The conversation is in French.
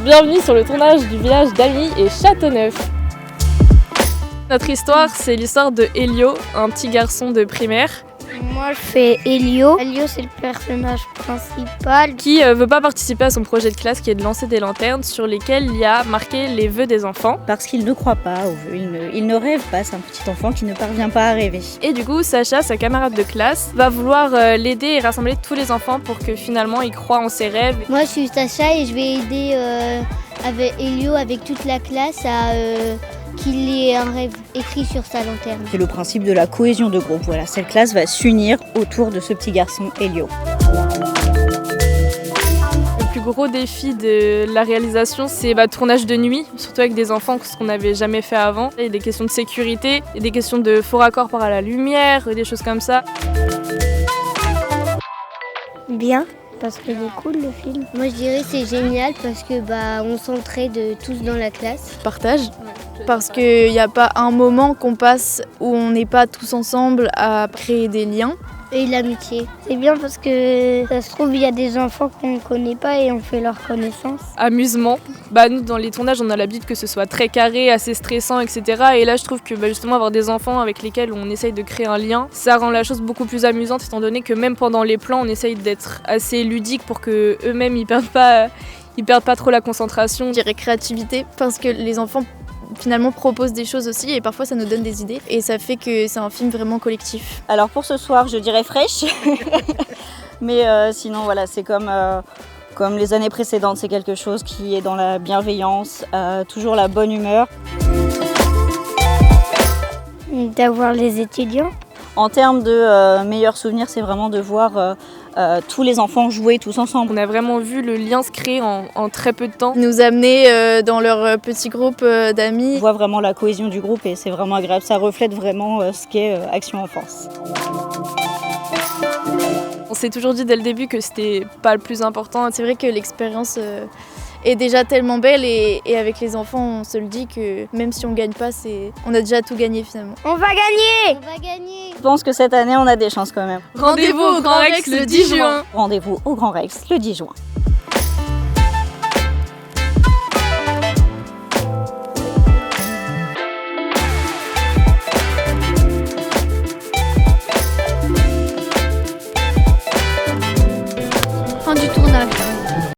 Bienvenue sur le tournage du village d'Amy et Châteauneuf. Notre histoire, c'est l'histoire de Elio, un petit garçon de primaire. Moi je fais Elio. Elio c'est le personnage principal Qui veut pas participer à son projet de classe qui est de lancer des lanternes sur lesquelles il y a marqué les vœux des enfants. Parce qu'il ne croit pas aux vœux, il ne rêve pas, c'est un petit enfant qui ne parvient pas à rêver. Et du coup, Sacha, sa camarade de classe, va vouloir l'aider et rassembler tous les enfants pour que finalement il croit en ses rêves. Moi je suis Sacha et je vais aider avec Elio, avec toute la classe à qu'il ait un rêve écrit sur sa lanterne. C'est le principe de la cohésion de groupe. Voilà, cette classe va s'unir autour de ce petit garçon Elio. Le plus gros défi de la réalisation, c'est tournage de nuit, surtout avec des enfants, ce qu'on n'avait jamais fait avant. Il y a des questions de sécurité, il y a des questions de faux raccord par à la lumière, des choses comme ça. Bien, parce que c'est cool le film. Moi je dirais c'est génial parce que on s'entraide tous dans la classe. Partage. Parce qu'il n'y a pas un moment qu'on passe où on n'est pas tous ensemble à créer des liens. Et l'amitié. C'est bien parce que ça se trouve il y a des enfants qu'on ne connaît pas et on fait leur connaissance. Amusement. Nous dans les tournages on a l'habitude que ce soit très carré, assez stressant, etc. Et là je trouve que justement avoir des enfants avec lesquels on essaye de créer un lien, ça rend la chose beaucoup plus amusante étant donné que même pendant les plans on essaye d'être assez ludique pour que eux-mêmes ils perdent pas trop la concentration. Je dirais créativité parce que les enfants finalement proposent des choses aussi et parfois ça nous donne des idées et ça fait que c'est un film vraiment collectif. Alors pour ce soir je dirais fraîche, mais sinon voilà c'est comme les années précédentes, c'est quelque chose qui est dans la bienveillance, toujours la bonne humeur. D'avoir les étudiants. En termes de meilleurs souvenirs, c'est vraiment de voir tous les enfants jouer tous ensemble. On a vraiment vu le lien se créer en très peu de temps. Nous amener dans leur petit groupe d'amis. On voit vraiment la cohésion du groupe et c'est vraiment agréable, ça reflète vraiment ce qu'est Action Enfance. On s'est toujours dit dès le début que c'était pas le plus important. C'est vrai que l'expérience est déjà tellement belle et avec les enfants on se le dit que même si on gagne pas, on a déjà tout gagné finalement. On va gagner! On va gagner! Je pense que cette année on a des chances quand même. Rendez-vous au Grand Rex le 10 juin. Rendez-vous au Grand Rex le 10 juin.